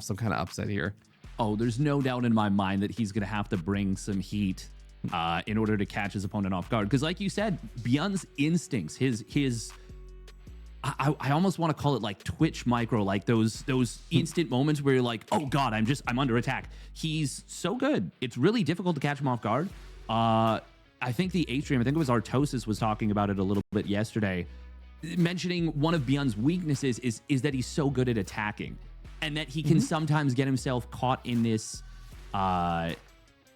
some kind of upset here. Oh, there's no doubt in my mind that he's going to have to bring some heat in order to catch his opponent off guard. Because like you said, ByuN's instincts, his I almost want to call it like Twitch micro, like those instant moments where you're like, oh God, I'm under attack. He's so good. It's really difficult to catch him off guard. I think the Atrium, I think it was Artosis, was talking about it a little bit yesterday, mentioning one of ByuN's weaknesses is that he's so good at attacking, and that he can sometimes get himself caught in this,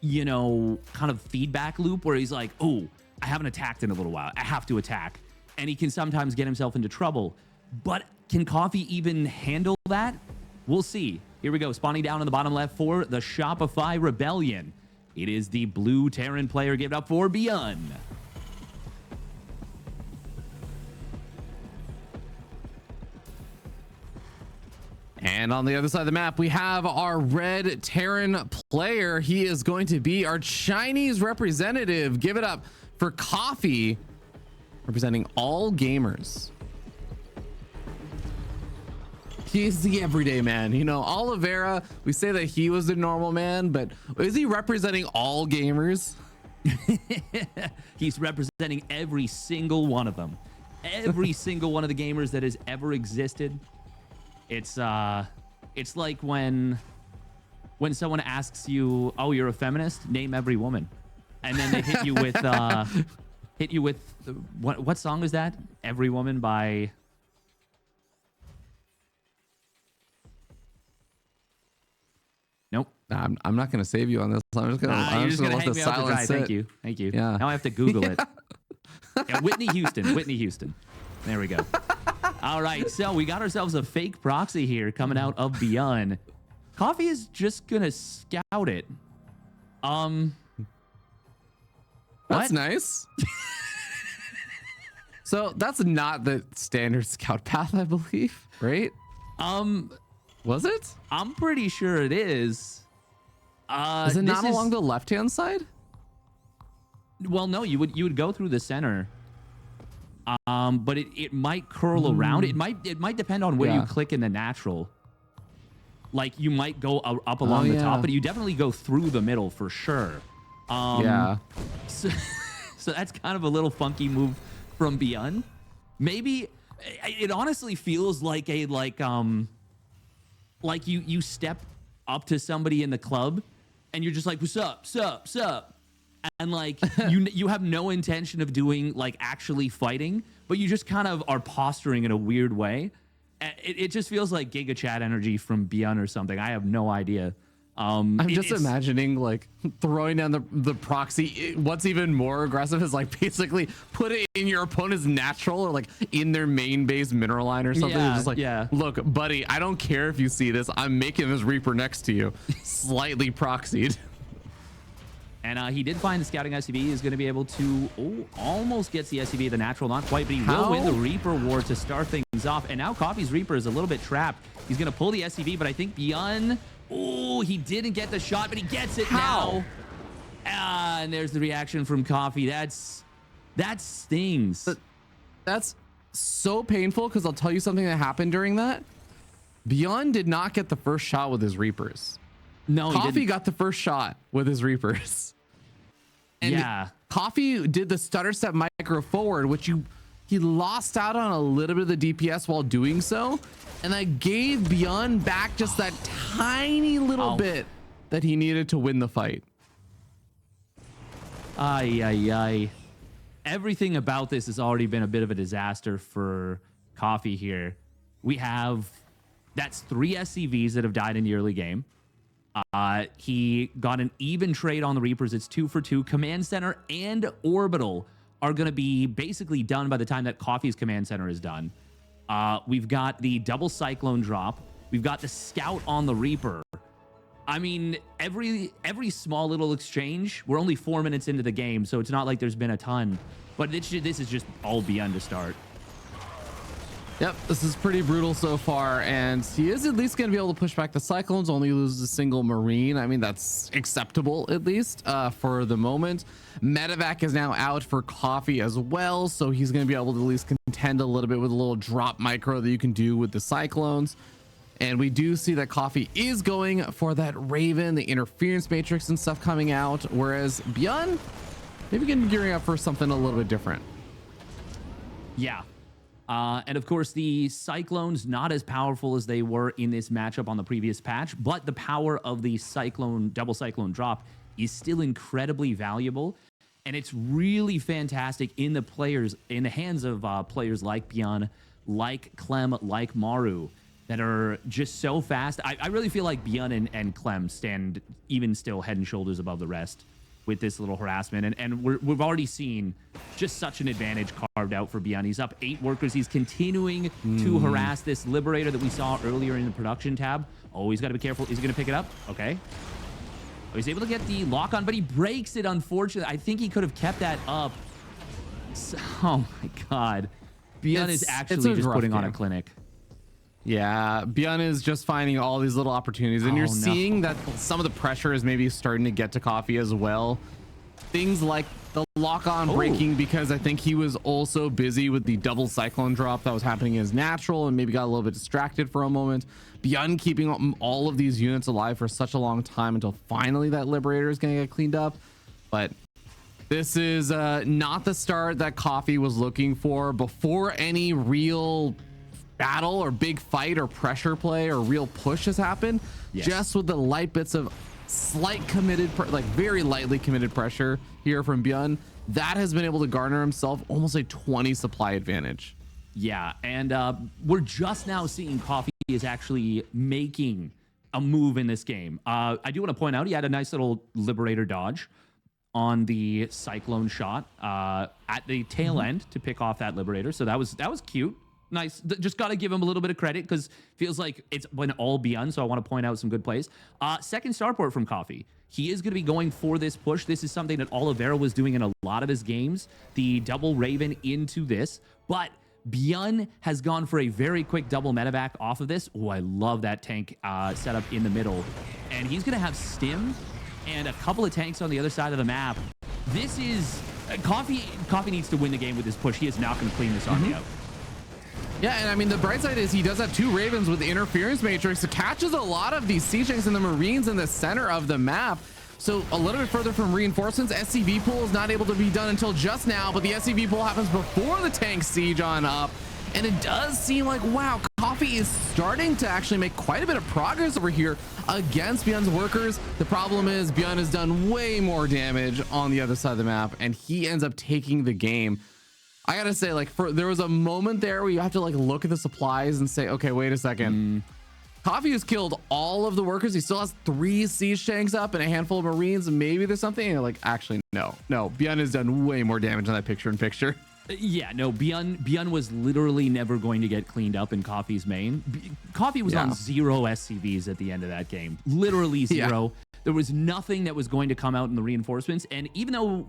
you know, kind of feedback loop where he's like, oh, I haven't attacked in a little while, I have to attack. And he can sometimes get himself into trouble. But can Coffee even handle that? We'll see. Here we go, spawning down in the bottom left for the Shopify Rebellion. It is the blue Terran player. Give it up for ByuN. And on the other side of the map, we have our red Terran player. He is going to be our Chinese representative. Give it up for Coffee, representing all gamers. He's the everyday man. You know, Oliveira, we say that he was the normal man, but is he representing all gamers? He's representing every single one of them. Every single one of the gamers that has ever existed. It's like when someone asks you, oh, you're a feminist? Name every woman. And then they hit you with what song is that? Every Woman by... Nope. I'm not going to save you on this. I'm just going to let the silence sit. Thank you. Yeah. Now I have to Google it. Yeah, Whitney Houston. There we go. All right, so we got ourselves a fake proxy here coming out of ByuN. Coffee is just going to scout it. That's nice. So that's not the standard scout path, I believe, right? Was it? I'm pretty sure it is. Is it not along the left-hand side? Well, no, you would go through the center. But it might curl around. It might depend on where you click in the natural. Like you might go up along the top, but you definitely go through the middle for sure. So that's kind of a little funky move from ByuN. Maybe it honestly feels like like you step up to somebody in the club and you're just like, what's up, sup, and like you have no intention of doing like actually fighting, but you just kind of are posturing in a weird way. It just feels like Giga Chat energy from ByuN or something. I have no idea. I'm just imagining like throwing down the proxy. What's even more aggressive is like basically put it in your opponent's natural or like in their main base mineral line or something. Just like, look, buddy, I don't care if you see this. I'm making this Reaper next to you, slightly proxied. And he did find the scouting SCV. He's going to be able to almost gets the SCV, the natural, not quite, but he will win the Reaper war to start things off. And now Coffee's Reaper is a little bit trapped. He's going to pull the SCV, but I think ByuN, he didn't get the shot, but he gets it now. And there's the reaction from Coffee. That stings. That's so painful because I'll tell you something that happened during that. ByuN did not get the first shot with his Reapers. No, Coffee got the first shot with his Reapers. And Coffee did the stutter step micro forward, which he lost out on a little bit of the DPS while doing so. And that gave ByuN back just that tiny little bit that he needed to win the fight. Everything about this has already been a bit of a disaster for Coffee here. That's 3 SCVs that have died in the early game. He got an even trade on the Reapers. It's 2 for 2. Command Center and Orbital are going to be basically done by the time that Coffee's Command Center is done. We've got the double Cyclone drop. We've got the Scout on the Reaper. I mean, every small little exchange, we're only 4 minutes into the game, so it's not like there's been a ton. But this is just all ByuN to start. Yep, this is pretty brutal so far, and he is at least going to be able to push back the Cyclones, only loses a single Marine. I mean, that's acceptable, at least, for the moment. Medevac is now out for Coffee as well, so he's going to be able to at least contend a little bit with a little drop micro that you can do with the Cyclones. And we do see that Coffee is going for that Raven, the interference matrix and stuff coming out, whereas ByuN maybe getting gearing up for something a little bit different. Yeah. And of course, the Cyclones not as powerful as they were in this matchup on the previous patch, but the power of the Cyclone, double Cyclone drop is still incredibly valuable. And it's really fantastic in the hands of players like ByuN, like Clem, like Maru, that are just so fast. I really feel like ByuN and Clem stand even still head and shoulders above the rest with this little harassment. And we've already seen just such an advantage carved out for ByuN. He's up 8 workers. He's continuing to harass this Liberator that we saw earlier in the production tab. Oh, he's got to be careful. Is he going to pick it up? Okay. Oh, he's able to get the lock on, but he breaks it, unfortunately. I think he could have kept that up. So, oh, my God. ByuN is actually just putting on a clinic. Yeah, ByuN is just finding all these little opportunities, and you're seeing that some of the pressure is maybe starting to get to Coffee as well. Things like the lock-on breaking, because I think he was also busy with the double Cyclone drop that was happening as natural and maybe got a little bit distracted for a moment. ByuN keeping all of these units alive for such a long time until finally that Liberator is going to get cleaned up. But this is not the start that Coffee was looking for before any real battle or big fight or pressure play or real push has happened. Yes. Just with the light bits of slight committed, like very lightly committed pressure here from ByuN, that has been able to garner himself almost a 20 supply advantage. Yeah, and we're just now seeing Coffee is actually making a move in this game. I do want to point out he had a nice little Liberator dodge on the Cyclone shot at the tail end to pick off that Liberator. So that was cute. Nice. Just got to give him a little bit of credit because feels like it's been all ByuN. So I want to point out some good plays. Second starport from Coffee. He is going to be going for this push. This is something that Oliveira was doing in a lot of his games. The double Raven into this. But ByuN has gone for a very quick double medevac off of this. Oh, I love that tank setup in the middle. And he's going to have Stim and a couple of tanks on the other side of the map. This is... Coffee needs to win the game with this push. He is not going to clean this army out. Yeah, and I mean, the bright side is he does have 2 Ravens with the interference matrix. It catches a lot of these siege tanks and the Marines in the center of the map. So a little bit further from reinforcements, SCV pool is not able to be done until just now, but the SCV pool happens before the tank siege on up. And it does seem like, wow, Coffee is starting to actually make quite a bit of progress over here against ByuN's workers. The problem is ByuN has done way more damage on the other side of the map, and he ends up taking the game. I gotta say, like, there was a moment there where you have to like look at the supplies and say, okay, wait a second. Coffee has killed all of the workers. He still has 3 siege tanks up and a handful of Marines. Maybe there's something. And you're like, actually, no. ByuN has done way more damage on that picture-in-picture. Yeah, no, ByuN was literally never going to get cleaned up in Coffee's main. Coffee was on 0 SCVs at the end of that game. Literally 0. Yeah. There was nothing that was going to come out in the reinforcements. And even though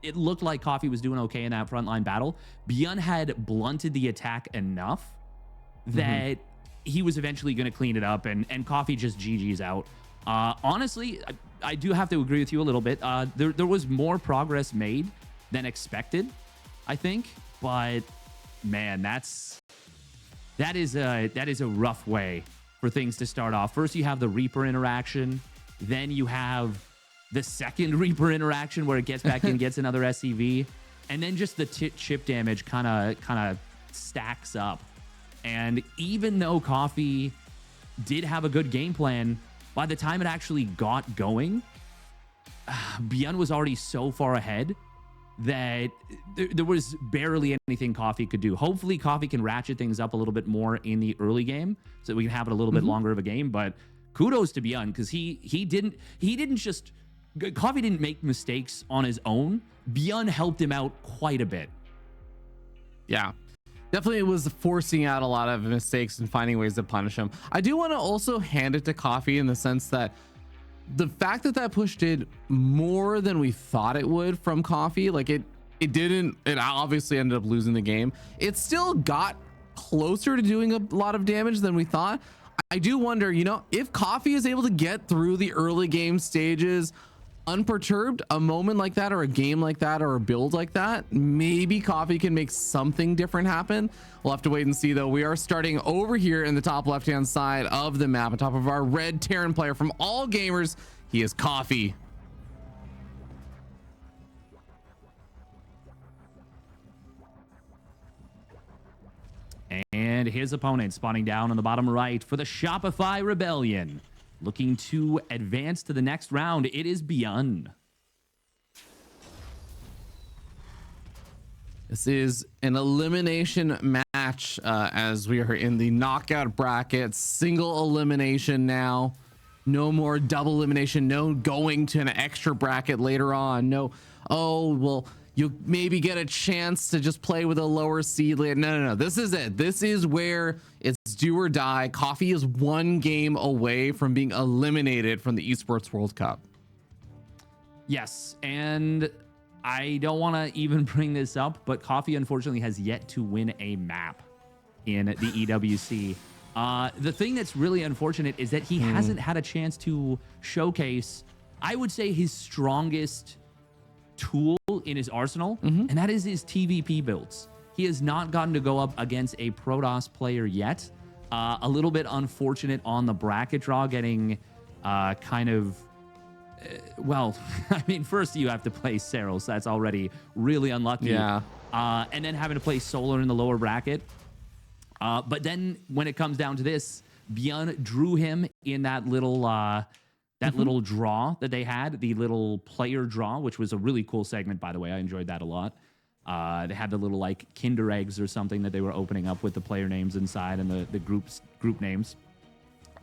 it looked like Coffee was doing okay in that frontline battle, ByuN had blunted the attack enough that he was eventually going to clean it up, and Coffee just GG's out. Honestly, I do have to agree with you a little bit. There was more progress made than expected, I think, but man, that is a rough way for things to start off. First, you have the Reaper interaction, then you have the second Reaper interaction where it gets back in, gets another SCV, and then just the chip damage kind of stacks up. And even though Coffee did have a good game plan, by the time it actually got going, ByuN was already so far ahead that there was barely anything Coffee could do. Hopefully Coffee can ratchet things up a little bit more in the early game so that we can have it a little bit longer of a game. But kudos to ByuN, because he didn't just... Coffee didn't make mistakes on his own. ByuN helped him out quite a bit. Yeah, definitely was forcing out a lot of mistakes and finding ways to punish him. I do want to also hand it to Coffee in the sense that the fact that push did more than we thought it would from Coffee, like it obviously ended up losing the game. It still got closer to doing a lot of damage than we thought. I do wonder, if Coffee is able to get through the early game stages unperturbed, a moment like that or a game like that or a build like that, maybe Coffee can make something different happen. We'll have to wait and see, though. We are starting over here in the top left-hand side of the map on top of our red Terran player from All Gamers. He is Coffee. And his opponent spawning down on the bottom right for the Shopify Rebellion. Looking to advance to the next round, it is ByuN. This is an elimination match as we are in the knockout bracket. Single elimination now. No more double elimination. No going to an extra bracket later on. No, oh, well, you maybe get a chance to just play with a lower seed. No. This is it. This is where it's do or die. Coffee is one game away from being eliminated from the Esports World Cup. Yes, and I don't want to even bring this up, but Coffee unfortunately has yet to win a map in the EWC. The thing that's really unfortunate is that he hasn't had a chance to showcase, I would say, his strongest tool in his arsenal, and that is his TVP builds. He has not gotten to go up against a Protoss player yet. A little bit unfortunate on the bracket draw, getting kind of well, I mean, first you have to play Serral, so that's already really unlucky. Yeah. And then having to play Solar in the lower bracket. But then when it comes down to this, ByuN drew him in that little little draw that they had, the little player draw, which was a really cool segment, by the way. I enjoyed that a lot. They had the little like Kinder eggs or something that they were opening up with the player names inside and the group names.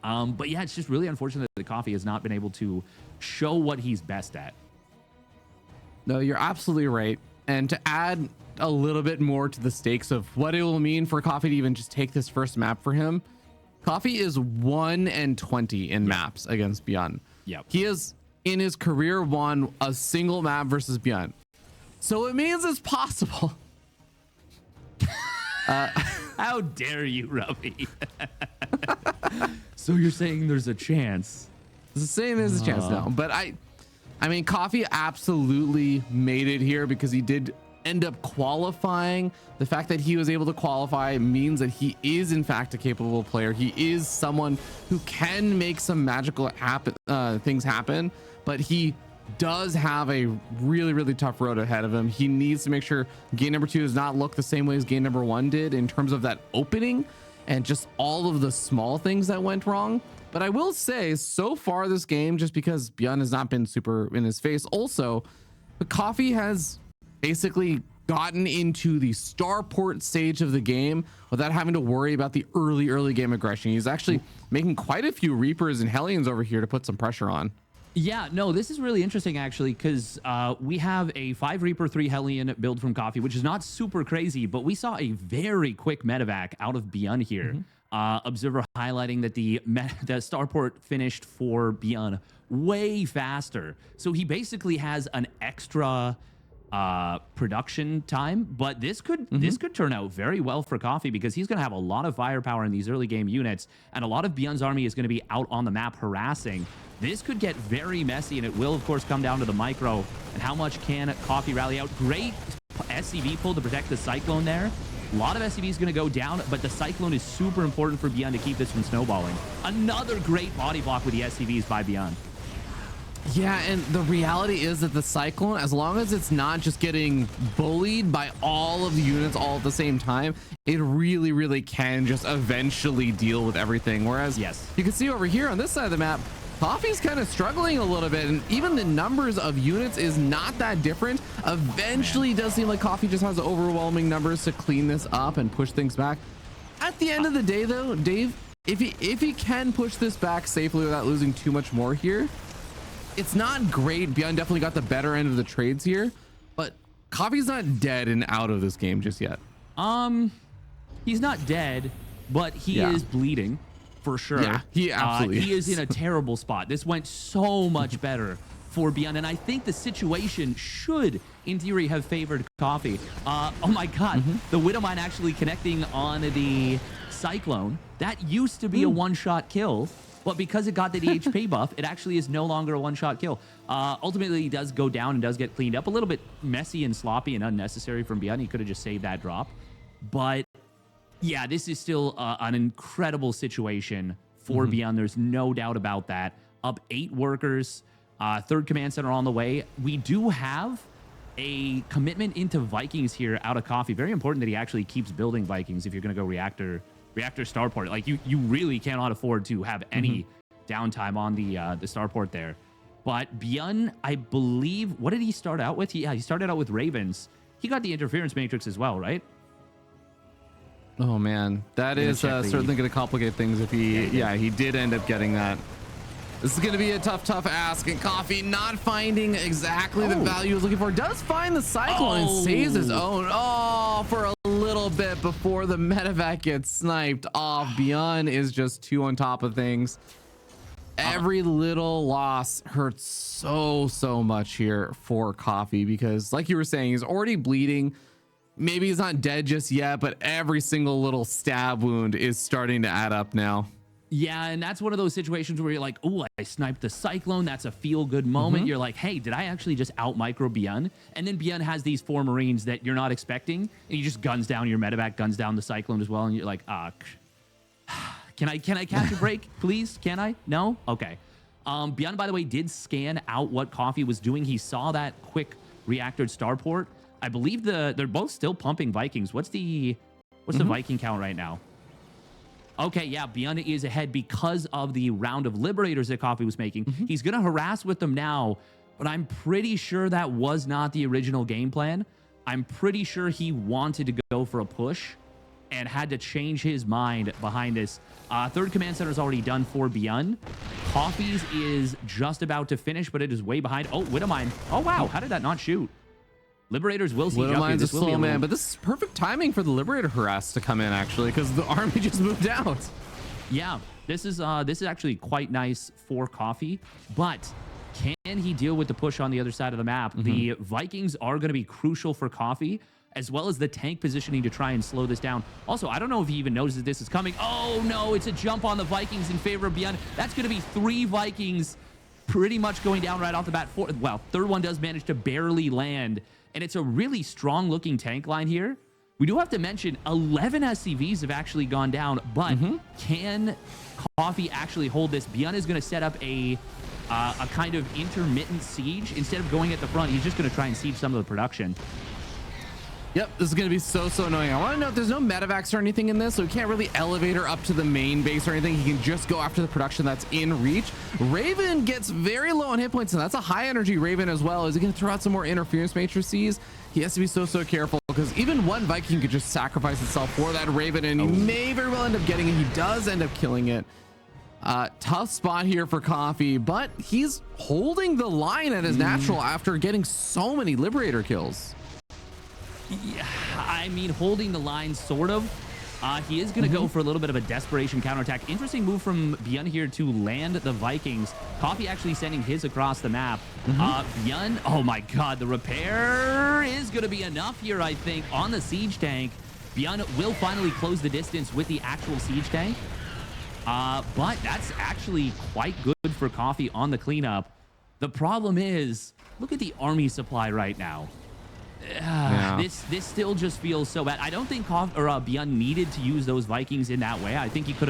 But yeah, it's just really unfortunate that Coffee has not been able to show what he's best at. No, you're absolutely right. And to add a little bit more to the stakes of what it will mean for Coffee to even just take this first map for him, Coffee is 1-20 in maps against ByuN. Yep. He has in his career won a single map versus ByuN. So it means it's possible. How dare you, Ruby? So you're saying there's a chance? It's the same as a chance now, but I mean, Coffee absolutely made it here because he did end up qualifying. The fact that he was able to qualify means that he is in fact a capable player. He is someone who can make some magical things happen, but he does have a really tough road ahead of him. He needs to make sure game number 2 does not look the same way as game number 1 did in terms of that opening and just all of the small things that went wrong. But I will say, so far this game, just because ByuN has not been super in his face, also, the Coffee has basically gotten into the starport stage of the game without having to worry about the early game aggression. He's actually making quite a few Reapers and Hellions over here to put some pressure on. Yeah, no, this is really interesting, actually, because we have a 5 Reaper, 3 Hellion build from Coffee, which is not super crazy, but we saw a very quick medevac out of ByuN here. Observer highlighting that the starport finished for ByuN way faster. So he basically has an extra production time, but this could turn out very well for Coffee because he's going to have a lot of firepower in these early game units, and a lot of ByuN's army is going to be out on the map harassing. This could get very messy, and it will of course come down to the micro and how much can Coffee rally out. Great SCV pull to protect the Cyclone there. A lot of SCV is going to go down, but the Cyclone is super important for ByuN to keep this from snowballing. Another great body block with the SCVs by ByuN. Yeah, and the reality is that the Cyclone, as long as it's not just getting bullied by all of the units all at the same time, it really can just eventually deal with everything. Whereas you can see over here on this side of the map, Coffee's kind of struggling a little bit, and even the numbers of units is not that different. Eventually, it does seem like Coffee just has overwhelming numbers to clean this up and push things back. At the end of the day, though, Dave, if he can push this back safely without losing too much more here, it's not great. ByuN definitely got the better end of the trades here, but Coffee's not dead and out of this game just yet. He's not dead, but he is bleeding. For sure. Yeah, he absolutely he is in a terrible spot. This went so much better for ByuN, and I think the situation should, in theory, have favored Coffee. Oh my god, the Widowmine actually connecting on the Cyclone. That used to be a one-shot kill, but because it got the DHP buff, it actually is no longer a one-shot kill. Ultimately, he does go down and does get cleaned up. A little bit messy and sloppy and unnecessary from ByuN. He could have just saved that drop. But yeah, this is still an incredible situation for ByuN. There's no doubt about that. Up 8 workers, third command center on the way. We do have a commitment into Vikings here out of Coffee. Very important that he actually keeps building Vikings if you're going to go reactor starport. Like you really cannot afford to have any downtime on the starport there. But ByuN, I believe, what did he start out with? He started out with Ravens. He got the interference matrix as well, right? Oh man, that is certainly going to complicate things if he did end up getting that. This is going to be a tough ask, and Coffee not finding exactly the value he was looking for. Does find the cyclone and saves his own. Oh, for a little bit before the medevac gets sniped off. ByuN is just 2 on top of things. Every little loss hurts so much here for Coffee because, like you were saying, he's already bleeding. Maybe he's not dead just yet, but every single little stab wound is starting to add up now. Yeah, and that's one of those situations where you're like, oh, I sniped the cyclone. That's a feel-good moment. You're like, hey, did I actually just out-micro ByuN? And then ByuN has these 4 Marines that you're not expecting, and he just guns down your medevac, guns down the cyclone as well, and you're like, can I catch a break, please? Can I? No? Okay. ByuN, by the way, did scan out what Coffee was doing. He saw that quick reactored starport. I believe they're both still pumping Vikings. What's the Viking count right now? Okay, yeah, ByuN is ahead because of the round of Liberators that Coffee was making. He's going to harass with them now, but I'm pretty sure that was not the original game plan. I'm pretty sure he wanted to go for a push and had to change his mind behind this. Third command center is already done for ByuN. Coffee's is just about to finish, but it is way behind. Oh, Widowmine. Oh, wow. How did that not shoot? Liberators will see Widowmine's a slow man, but this is perfect timing for the Liberator harass to come in, actually, because the army just moved out. Yeah, this is actually quite nice for Coffee, but can he deal with the push on the other side of the map? The Vikings are going to be crucial for Coffee, as well as the tank positioning to try and slow this down. Also, I don't know if he even knows that this is coming. Oh, no, it's a jump on the Vikings in favor of ByuN. That's going to be 3 Vikings pretty much going down right off the bat. Third one does manage to barely land. And it's a really strong looking tank line here. We do have to mention 11 SCVs have actually gone down, but can Coffee actually hold this? ByuN is going to set up a kind of intermittent siege. Instead of going at the front, he's just going to try and siege some of the production. Yep, this is going to be so annoying. I want to note there's no medevacs or anything in this, so he can't really elevate her up to the main base or anything. He can just go after the production that's in reach. Raven gets very low on hit points, and that's a high energy Raven as well. Is he going to throw out some more interference matrices? He has to be so careful because even one Viking could just sacrifice itself for that Raven, and he may very well end up getting it. He does end up killing it. Tough spot here for Coffee, but he's holding the line at his natural after getting so many Liberator kills. Yeah, I mean, holding the line, sort of. He is going to go for a little bit of a desperation counterattack. Interesting move from ByuN here to land the Vikings. Coffee actually sending his across the map. ByuN, oh my god, the repair is going to be enough here, I think, on the siege tank. ByuN will finally close the distance with the actual siege tank. But that's actually quite good for Coffee on the cleanup. The problem is, look at the army supply right now. This still just feels so bad. I don't think ByuN needed to use those Vikings in that way. I think he could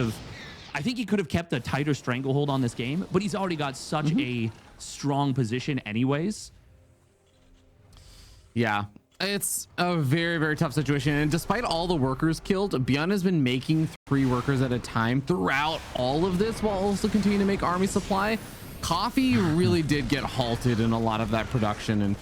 have kept a tighter stranglehold on this game, but he's already got such a strong position anyways. Yeah, it's a very tough situation, and despite all the workers killed, ByuN has been making 3 workers at a time throughout all of this while also continuing to make army supply. Coffee really did get halted in a lot of that production, and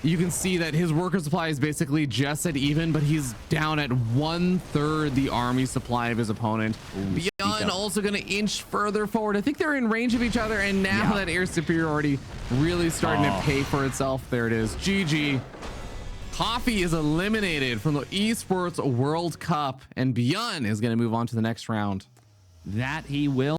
you can see that his worker supply is basically just at even, but he's down at 1/3 the army supply of his opponent. ByuN also going to inch further forward. I think they're in range of each other, and now that air superiority really starting to pay for itself. There it is. GG. Coffee is eliminated from the Esports World Cup, and ByuN is going to move on to the next round. That he will.